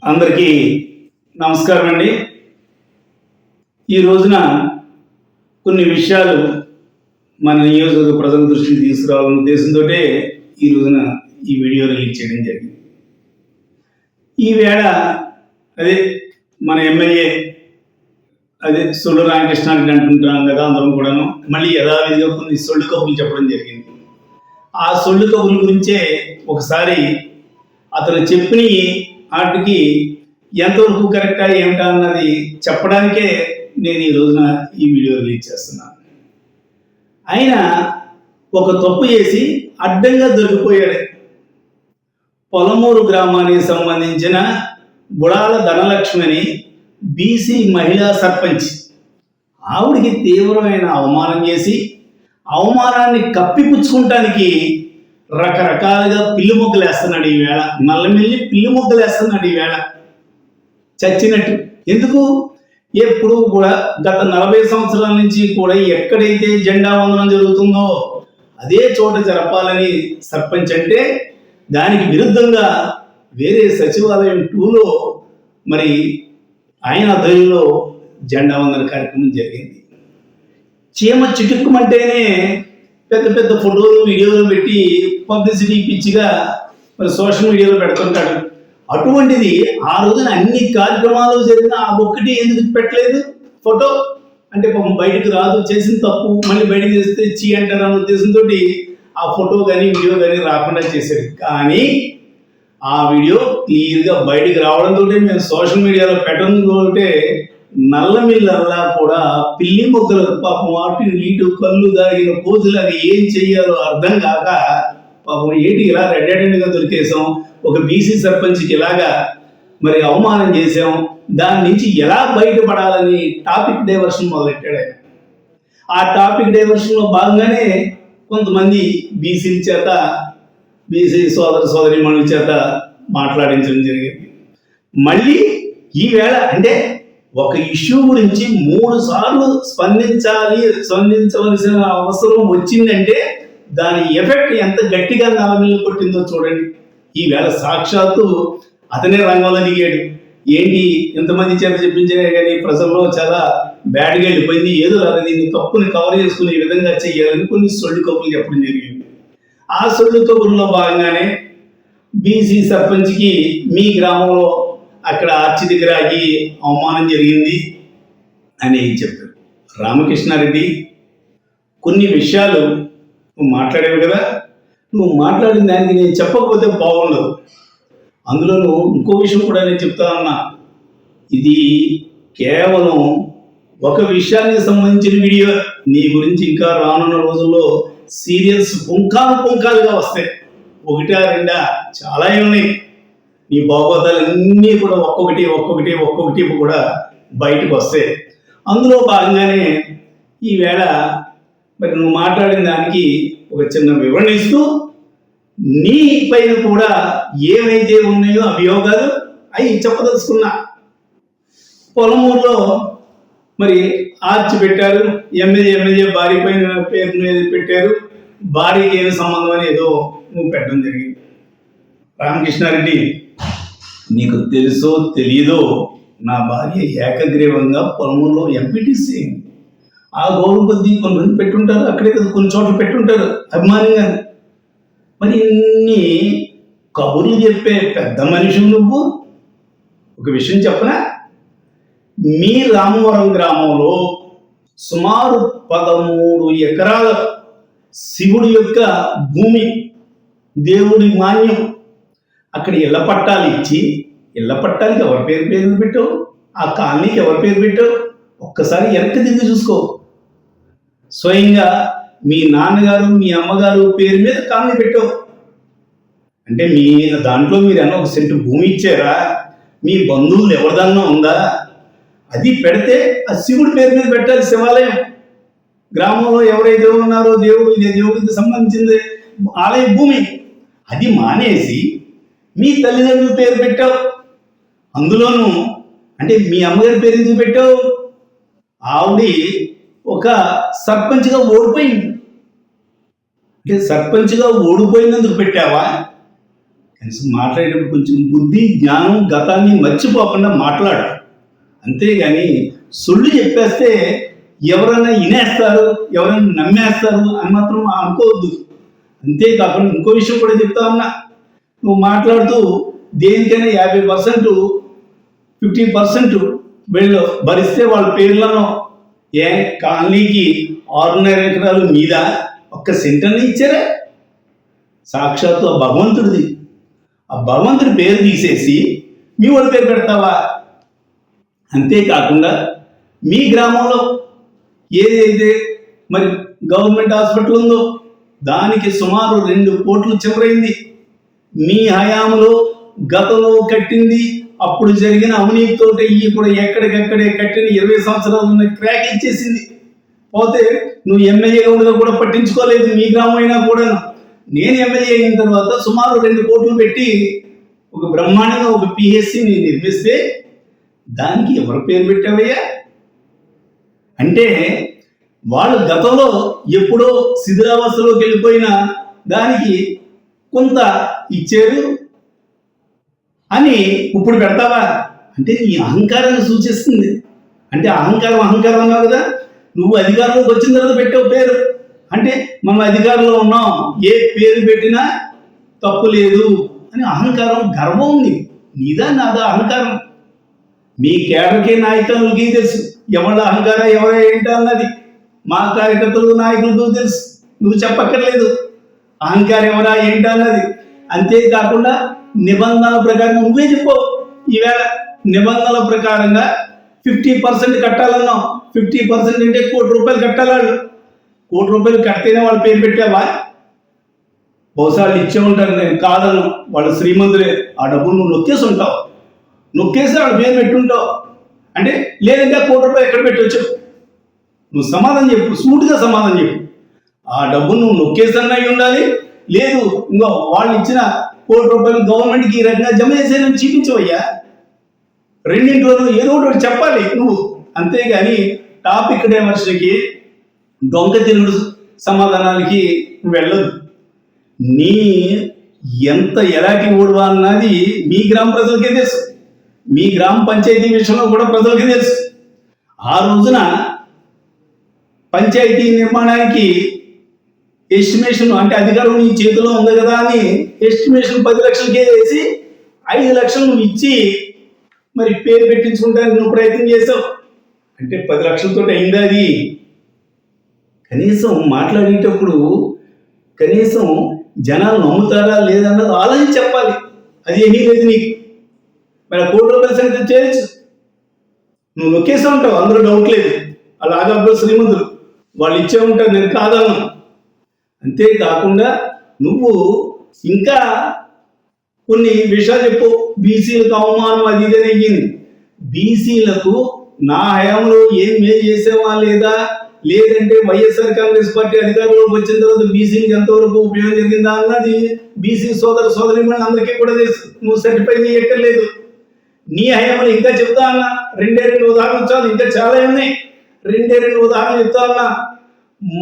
అందరికీ నమస్కారం అండి. ఈ రోజున కొన్ని విషయాలు మన నియోజకవర్గ ప్రజల దృష్టికి తీసుకురావాలనే ఉద్దేశంతో ఈ రోజున ఈ వీడియో రిలీజ్ చేయడం జరిగింది. ఈ వేళ అదే మన ఎమ్మెల్యే సొల్లు రామకృష్ణారెడ్డి అంటుంటాం కదా, అందరం కూడాను మళ్ళీ యథావిధిగా కొన్ని సొల్లు కబుర్లు చెప్పడం జరిగింది. ఆ సొల్లు కబుర్ల గురించే ఒకసారి అతను చెప్పిన వాటికి ఎంతవరకు కరెక్టా ఏమిటా అన్నది చెప్పడానికే నేను ఈ రోజున ఈ వీడియో రిలీజ్ చేస్తున్నాను. ఆయన ఒక తప్పు చేసి అడ్డంగా దొరికిపోయాడు. పొలమూరు గ్రామానికి సంబంధించిన బుడాల ధనలక్ష్మి అని బీసీ మహిళా సర్పంచ్, ఆవిడికి తీవ్రమైన అవమానం చేసి అవమానాన్ని కప్పిపుచ్చుకుంటానికి రకరకాలుగా పిల్లి మొగ్గలు వేస్తున్నాడు. ఈవేళ నల్లమిల్లి పిల్లి మొగ్గలు వేస్తున్నాడు. ఈవేళ చచ్చినట్టు. ఎందుకు? ఎప్పుడు కూడా గత 40 సంవత్సరాల నుంచి కూడా ఎక్కడైతే జెండా వందనం జరుగుతుందో అదే చోట జరపాలని సర్పంచ్ అంటే, దానికి విరుద్ధంగా వేరే సచివాలయం 2లో మరి ఆయన ఆధ్వర్యంలో జెండా వందన కార్యక్రమం జరిగింది. చీమ చిటుక్కుమంటేనే పెద్ద పెద్ద ఫోటోలు వీడియోలు పెట్టి పబ్లిసిటీ పిచ్చిగా మరి సోషల్ మీడియాలో పెడుతుంటాడు. అటువంటిది ఆ రోజున అన్ని కార్యక్రమాలు జరిగిన ఆ ఒక్కటి ఎందుకు పెట్టలేదు ఫోటో? అంటే బయటకు రాదు, చేసిన తప్పు మళ్ళీ బయటకు చేస్తే చీ అంటారన్న ఉద్దేశంతో ఆ ఫోటో కానీ వీడియో కానీ రాకుండా చేశాడు. కానీ ఆ వీడియో క్లియర్గా బయటకు రావడంతో మేము సోషల్ మీడియాలో పెట్టడంతో నల్లమిల్లల్లా కూడా పిల్లి మొగ్గలు పాపం వాటి నీటు కళ్ళు దాగిన కోతులాగా ఏం చెయ్యాలో అర్థం కాక పాపం ఏంటి ఇలా రెడ్డెండ్గా దొరికేసాం, ఒక బీసీ సర్పంచ్కి ఇలాగా మరి అవమానం చేసాం, దాని నుంచి ఎలా బయటపడాలని టాపిక్ డైవర్షన్ మొదలెట్టాడు ఆయన. ఆ టాపిక్ డైవర్షన్లో భాగంగానే కొంతమంది బీసీల చేత, బీసీ సోదరిమణుల చేత మాట్లాడించడం జరిగింది. మళ్ళీ ఈవేళ అంటే ఒక ఇష్యూ గురించి 3 సార్లు స్పందించవలసిన అవసరం వచ్చిందంటే దాని ఎఫెక్ట్ ఎంత గట్టిగా నలమిల్లు కొట్టిందో చూడండి. ఈవేళ సాక్షాత్తు అతనే రంగంలో దిగాడు. ఏంటి ఎంతమంది చేత చెప్పించినా కానీ ప్రజల్లో చాలా బ్యాడ్గా వెళ్ళిపోయింది, ఏదో దీన్ని తప్పుని కవర్ చేసుకునే విధంగా చెయ్యాలని కొన్ని సొల్లు కబుర్లు చెప్పడం జరిగింది. ఆ సొల్లు కబుర్లో భాగంగానే బీసీ సర్పంచ్కి మీ గ్రామంలో అక్కడ ఆర్చి దగ్గర ఆగి అవమానం జరిగింది అని చెప్పారు. రామకృష్ణారెడ్డి, కొన్ని విషయాలు నువ్వు మాట్లాడేవి కదా, నువ్వు మాట్లాడిన దానికి నేను చెప్పకపోతే బాగుండదు. అందులో ఇంకో విషయం కూడా నేను చెప్తానన్నా, ఇది కేవలం ఒక విషయానికి సంబంధించిన వీడియో. నీ గురించి ఇంకా రానున్న రోజుల్లో సీరియల్స్ పుంకాలుగా వస్తాయి. 1, 2 చాలా ఉన్నాయి. నీ భాగవతాలన్నీ కూడా ఒక్కొక్కటి కూడా బయటకు వస్తాయి. అందులో భాగంగానే ఈవేళ మరి నువ్వు మాట్లాడిన దానికి ఒక చిన్న వివరణ ఇస్తూ నీ పైన కూడా ఏమైతే ఉన్నాయో అభియోగాలు అవి చెప్పదలుచుకున్నా. పొలమూరులో మరి ఆర్చి పెట్టారు, ఎమ్మెల్యే భార్య పైన పేరు మీద పెట్టారు, భార్యకి ఏమి సంబంధం అని ఏదో నువ్వు పెట్టడం జరిగింది. రామకృష్ణారెడ్డి, నీకు తెలుసో తెలియదో నా భార్య ఏకగ్రీవంగా పొలమూరులో ఎంపీటీసీ. ఆ గౌరవం కొద్దీ కొంతమంది పెట్టుంటారు, అక్కడే కదా కొన్ని చోట్ల పెట్టుంటారు అభిమానంగా. మరి ఇన్ని కబుర్లు చెప్పే పెద్ద మనిషి నువ్వు. ఒక విషయం చెప్పనా, మీ రామవరం గ్రామంలో సుమారు 13 ఎకరాల శివుడి యొక్క భూమి, దేవుడి మాన్యం, అక్కడ ఇళ్ల పట్టాలు ఇచ్చి, ఇళ్ల పట్టాలకి ఎవరి పేరు పెట్టావు, ఆ కాలనీకి ఎవరి పేరు పెట్టావు, ఒక్కసారి వెనక్కి దిగి చూసుకో. స్వయంగా మీ నాన్నగారు మీ అమ్మగారు పేరు మీద కాలనీ పెట్టావు. అంటే మీ దాంట్లో మీరు ఏమన్నా 1 సెంటు భూమి ఇచ్చారా? మీ బంధువులు ఎవరిదన్నా ఉందా? అది పెడితే ఆ శివుడి పేరు మీద పెట్టాలి. శివాలయం గ్రామంలో ఎవరైతే ఉన్నారో దేవుడికి సంబంధించింది ఆలయ భూమి, అది మానేసి మీ తల్లిదండ్రుల పేరు పెట్టావు. అందులోనూ అంటే మీ అమ్మగారి పేరు ఎందుకు పెట్టావు? ఆవిడ ఒక సర్పంచ్గా ఓడిపోయింది. అంటే సర్పంచ్గా ఓడిపోయినందుకు పెట్టావా? కనీసం మాట్లాడేటప్పుడు కొంచెం బుద్ధి జ్ఞానం గతాన్ని మర్చిపోకుండా మాట్లాడు. అంతేగాని సొల్లు చెప్పేస్తే ఎవరైనా వినేస్తారు, ఎవరైనా నమ్మేస్తారు అని మాత్రం అనుకోవద్దు. అంతేకాకుండా ఇంకో విషయం కూడా చెప్తా ఉన్నా, నువ్వు మాట్లాడుతూ దేనికైనా 50% 50% వీళ్ళు భరిస్తే వాళ్ళ పేర్లను కాలనీకి 6.5 ఎకరాలు మీద ఒక్క సెంటర్ని ఇచ్చారా? సాక్షాత్తు ఆ భగవంతుడిది. ఆ భగవంతుడి పేరు తీసేసి మీ వాళ్ళ పేరు పెడతావా? అంతేకాకుండా మీ గ్రామంలో ఏదైతే మరి గవర్నమెంట్ హాస్పిటల్ ఉందో దానికి సుమారు 2 కోట్లు చివరైంది. మీ హయాంలో గతంలో కట్టింది, అప్పుడు జరిగిన అవినీతితో ఇప్పుడు ఎక్కడికక్కడే కట్టిన 20 సంవత్సరాలు ఉన్న క్రాక్ ఇచ్చేసింది. పోతే నువ్వు ఎమ్మెల్యేగా ఉండగా కూడా పట్టించుకోలేదు. మీ గ్రామం అయినా కూడా నేను ఎమ్మెల్యే అయిన తర్వాత సుమారు 2 కోట్లు పెట్టి ఒక బ్రహ్మాండంగా ఒక పిహెచ్సిని నిర్మిస్తే దానికి ఎవరు పేరు పెట్టావయ్యా? అంటే వాళ్ళు గతంలో ఎప్పుడో శిథిలావస్థలోకి వెళ్ళిపోయిన దానికి కొంత ఇచ్చారు అని ఇప్పుడు పెడతావా? అంటే నీ అహంకారాన్ని సూచిస్తుంది. అంటే అహంకారం అన్నావు కదా, నువ్వు అధికారంలోకి వచ్చిన తర్వాత పెట్టావు పేరు. అంటే మనం అధికారంలో ఉన్నాం, ఏ పేరు పెట్టినా తప్పు లేదు అని అహంకారం, గర్వం ఉంది. నీదా నాదా అహంకారం? మీ కేడర్కి నాయకులకి తెలుసు ఎవరి అహంకారం ఎవరో ఏంటో అన్నది. మా కార్యకర్తలు నాయకులకు తెలుసు, నువ్వు చెప్పక్కర్లేదు అహంకారం ఎవరా ఏంటో అన్నది. అంతేకాకుండా నిబంధనల ప్రకారం నువ్వే చెప్పావు. ఈవేళ నిబంధనల ప్రకారంగా 50% కట్టాలన్నావు. 50% అంటే ₹1 కోటి కట్టాలి. వాళ్ళు ₹1 కోటి కడితేనే వాళ్ళ పేరు పెట్టావా? బహుశా వాళ్ళు ఇచ్చే ఉంటారు, నేను కాదను. వాళ్ళు శ్రీమంతులే, ఆ డబ్బులు నువ్వు నొక్కేసి ఉంటావు, నొక్కేసి వాళ్ళ పేరు పెట్టుంటావు. అంటే లేదంటే ₹1 కోటి ఎక్కడ పెట్టవచ్చు? నువ్వు సమాధానం చెప్పు, సూటిగా సమాధానం చెప్పు. ఆ డబ్బును నువ్వు నొక్కేసన్నా అయి ఉండాలి, లేదు ఇంకో వాళ్ళు ఇచ్చిన ₹1 కోటి గవర్నమెంట్కి ఈ రకంగా జమ చేసేదని చూపించవయ్యా. రెండింటిలోనూ ఏదో ఒకటి చెప్పాలి నువ్వు. అంతేగాని టాపిక్ డైవర్షన్కి, దొంగ తిరుగుడు సమాధానాలకి వెళ్ళదు. నీ ఎంత ఎలాంటి ఓడువా అన్నది మీ గ్రామ ప్రజలకే తెలుసు, మీ గ్రామ పంచాయతీ విషయంలో కూడా ప్రజలకే తెలుసు. ఆ రోజున పంచాయతీ నిర్మాణానికి ఎస్టిమేషన్, అంటే అధికారం నీ చేతిలో ఉంది కదా అని ఎస్టిమేషన్ 10 లక్షలకే వేసి 5 లక్షలు నువ్వు ఇచ్చి మరి పేరు పెట్టించుకుంటానికి నువ్వు ప్రయత్నం చేసావు. అంటే 10 లక్షలతో అయింది అది. కనీసం మాట్లాడేటప్పుడు కనీసం జనాలు నమ్ముతారా లేదన్నది ఆలోచించి చెప్పాలి. అది ఏమీ లేదు నీకు. మరి ₹1 కోటి సంగతి చేయొచ్చు, నువ్వు నొక్కేసే ఉంటావు, అందులో డౌట్ లేదు. అలాగా శ్రీమంతులు వాళ్ళు ఇచ్చే ఉంటారు, నేను కాదన్నా. అంతేకాకుండా నువ్వు ఇంకా కొన్ని విషయాలు చెప్పు. బీసీలకు అవమానం అది ఇదని అయ్యింది. బీసీలకు నా హయాంలో ఏం మేలు చేసావా లేదా, లేదంటే వైఎస్ఆర్ కాంగ్రెస్ పార్టీ అధికారంలోకి వచ్చిన తర్వాత బీసీలకు ఎంతవరకు ఉపయోగం జరిగిందా అన్నది బీసీ సోదర సోదరిమణులు అందరికీ కూడా తెలుసు. నువ్వు సర్టిఫై చేయక్కర్లేదు. నీ హయాంలో ఇంకా చెప్తా అన్నా, 2 ఉదాహరణలు చాలు, ఇంకా చాలా ఉన్నాయి. 2 ఉదాహరణలు చెప్తా అన్నా.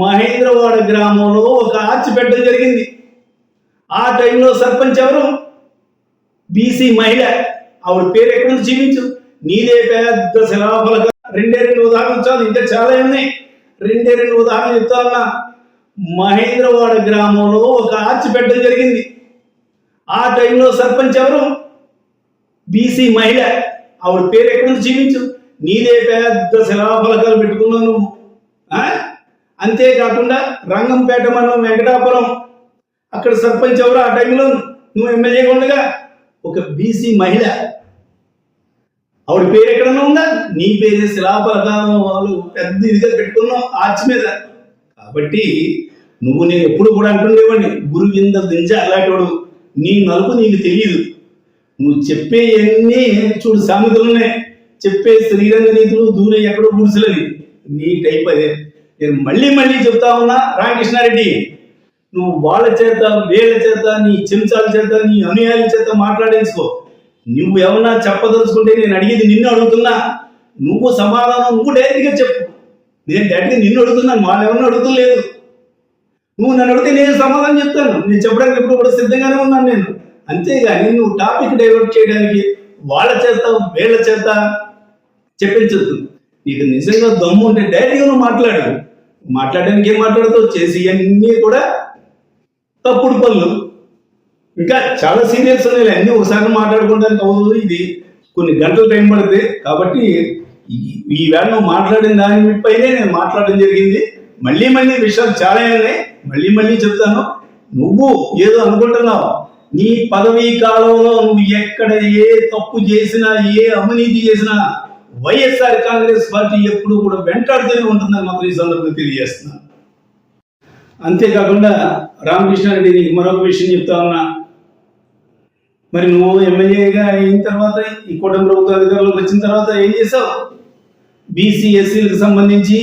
మహేంద్రవాడ గ్రామంలో ఒక ఆర్చి పెట్టడం జరిగింది. ఆ టైంలో సర్పంచ్ ఎవరు? బీసీ మహిళ. ఆవిడ పేరు ఎక్కడి నుంచి చూపించు. నీదే పెద్ద శిలాఫలక. 2 ఉదాహరణలు చాలు, ఇంకా చాలా ఉన్నాయి. 2 ఉదాహరణలు చెప్తా ఉన్నా. మహేంద్రవాడ గ్రామంలో ఒక ఆర్చి పెట్టడం జరిగింది. ఆ టైంలో సర్పంచ్ ఎవరు? బీసీ మహిళ. ఆవిడ పేరు ఎక్కడి నుంచి చూపించు. నీదే పెద్ద శిలాఫలకాలు పెట్టుకున్నావు నువ్వు. అంతేకాకుండా రంగంపేట మండలం వెంకటాపురం, అక్కడ సర్పంచ్ ఎవరు? ఆ టైంలో నువ్వు ఎమ్మెల్యేగా ఉండగా ఒక బీసీ మహిళ. ఆవిడ పేరు ఎక్కడన్నా ఉందా? నీ పేరు శిలాఫలకాలు వాళ్ళు పెద్ద ఇదిగా పెట్టుకున్నావు ఆర్చి మీద. కాబట్టి నువ్వు, నేను ఎప్పుడు కూడా అంటుండేవాడిని, గురు వింద దించ అలాంటివాడు. నీ నలుపు నీకు తెలియదు. నువ్వు చెప్పేవన్నీ చూడు, సామెతలునే చెప్పే శ్రీరంగ నీతులు దూరం ఎక్కడో గుడిసెలని నీ టైప్ అదే. నేను మళ్ళీ చెప్తా ఉన్నా రామకృష్ణారెడ్డి, నువ్వు వాళ్ళ చేత వీళ్ళ చేత నీ చెంచాల చేత నీ అనుయాయుల చేత మాట్లాడేసుకో. నువ్వు ఏమన్నా చెప్పదలుచుకుంటే నేను అడిగేది నిన్ను అడుగుతున్నా. నువ్వు సమాధానం నువ్వు డైరెక్ట్గా చెప్పు. నేను డైరెక్ట్గా నిన్ను అడుగుతున్నాను, వాళ్ళు ఎవరన్నా అడుగుతలేదు. నువ్వు నన్ను అడిగితే నేను సమాధానం చెప్తాను. నేను చెప్పడానికి ఎప్పుడు కూడా సిద్ధంగానే ఉన్నాను. నేను అంతేగాని నువ్వు టాపిక్ డైవర్ట్ చేయడానికి వాళ్ళ చేత వీళ్ళ చేత చెప్పించద్దు. నీకు నిజంగా దమ్ము ఉంటే డైరెక్ట్గా నువ్వు మాట్లాడడానికి ఏం మాట్లాడుతావు, చేసి అన్నీ కూడా తప్పుడు పనులు. ఇంకా చాలా సీరియల్స్ ఉన్నాయి, అన్నీ ఒకసారి మాట్లాడుకోవడానికి అవుతుంది. ఇది కొన్ని గంటల టైం పడుతుంది. కాబట్టి ఈవేళ నువ్వు మాట్లాడిన దానిపైనే నేను మాట్లాడడం జరిగింది. మళ్ళీ విషయాలు చాలా ఉన్నాయి, మళ్ళీ చెప్తాను. నువ్వు ఏదో అనుకుంటున్నావు, నీ పదవీ కాలంలో నువ్వు ఎక్కడ ఏ తప్పు చేసినా, ఏ అవినీతి చేసినా వైఎస్ఆర్ కాంగ్రెస్ పార్టీ ఎప్పుడు కూడా వెంటాడుతూనే ఉంటుందని మాత్రం ఈ సందర్భంగా తెలియజేస్తున్నాను. అంతేకాకుండా రామకృష్ణారెడ్డి నీకు మరొక విషయం చెప్తా ఉన్నా. మరి నువ్వు ఎమ్మెల్యేగా అయిన తర్వాత, ఈ కూటమి ప్రభుత్వ అధికారంలోకి వచ్చిన తర్వాత ఏం చేసావు? బీసీ ఎస్సీలకు సంబంధించి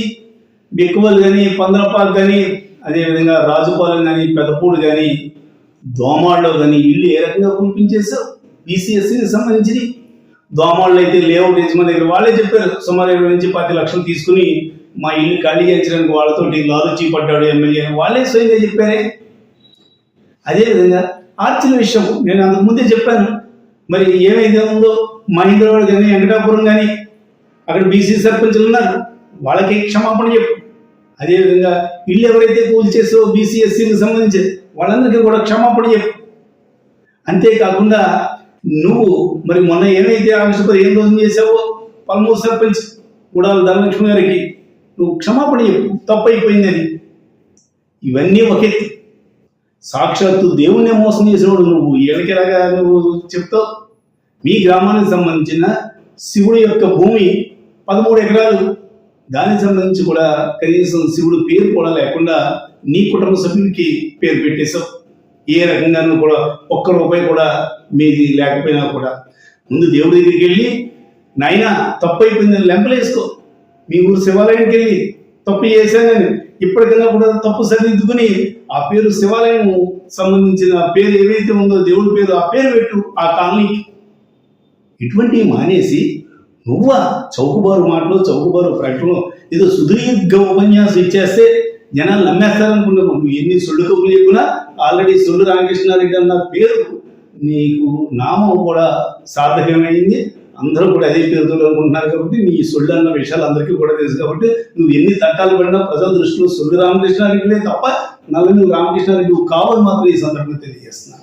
బిక్కువలు కానీ, పందలపాకు కానీ, అదేవిధంగా రాజుపాలెం కానీ, పెదపూడు కానీ, దోమాళ్ళలో కానీ ఇల్లు ఏ రకంగా కురిపించేసావు? బీసీ ఎస్సీలకు సంబంధించి దోమాళ్ళు అయితే లేఅవుట్ యజమాని దగ్గర వాళ్ళే చెప్పారు, సుమారు 20 నుంచి 10 లక్షలు తీసుకుని మా ఇల్లు ఖాళీ చేయించడానికి వాళ్ళతోటి లాలుచీ పడ్డాడు ఎమ్మెల్యే అని వాళ్ళే స్వయంగా చెప్పారే. అదేవిధంగా ఆర్చిల విషయం నేను అంతకు ముందే చెప్పాను. మరి ఏమైతే ఉందో మహేంద్రవాడ కానీ, వెంకటాపురం కానీ, అక్కడ బీసీ సర్పంచులు ఉన్నారు, వాళ్ళకి క్షమాపణ చెప్పు. అదేవిధంగా ఇల్లు ఎవరైతే కూల్చేసారో బీసీ ఎస్సీలకు సంబంధించి వాళ్ళందరికీ కూడా క్షమాపణ చెప్పు. అంతేకాకుండా నువ్వు మరి మొన్న ఏమైతే ఆగస్టు 15 రోజున చేసావో పల్మూరు సర్పంచ్ గుడాల ధనలక్ష్మి గారికి నువ్వు క్షమాపణ చెప్పు, తప్పు అయిపోయిందని. ఇవన్నీ ఒకెత్తి, సాక్షాత్తు దేవుణ్ణి మోసం చేసినవాడు నువ్వు ఎలాగా నువ్వు చెప్తావు? మీ గ్రామానికి సంబంధించిన శివుడి యొక్క భూమి 13 ఎకరాలు, దానికి సంబంధించి కూడా కనీసం శివుడు పేరు కూడా లేకుండా నీ కుటుంబ సభ్యులకి పేరు పెట్టేశావు. ఏ రకంగా కూడా ఒక్క రూపాయి కూడా మీది లేకపోయినా కూడా ముందు దేవుడి దగ్గరికి వెళ్ళి, నాయన తప్పు అయిపోయిందని లెంపలేసుకో. మీ ఊరు శివాలయానికి వెళ్ళి తప్పు చేశానని ఇప్పటికన్నా కూడా తప్పు సరిదిద్దుకుని ఆ పేరు శివాలయం సంబంధించిన పేరు ఏవైతే ఉందో దేవుడి పేరు, ఆ పేరు పెట్టు ఆ కాలనీకి. ఇటువంటివి మానేసి నువ్వా చౌకబారు మాటలు, చౌకబారు ప్రకటనలు, ఏదో సుదీర్ఘ ఉపన్యాసం ఇచ్చేస్తే జనాలు నమ్మేస్తారనుకున్నావు. నువ్వు ఎన్ని సొల్లు కబుర్లు చెప్పినా ఆల్రెడీ సొల్లు రామకృష్ణారెడ్డి అన్న పేరు నీకు నామం కూడా సార్థకమైంది. అందరూ కూడా అదే పేరుతో అనుకుంటున్నారు. కాబట్టి నీ సొల్లు అన్న విషయాలు అందరికీ కూడా తెలుసు. కాబట్టి నువ్వు ఎన్ని తట్టాలు పడినా ప్రజల దృష్టిలో సొల్లు రామకృష్ణారెడ్డిలే తప్ప నల్లని రామకృష్ణారెడ్డి కావాలని మాత్రం ఈ సందర్భంగా తెలియజేస్తున్నా.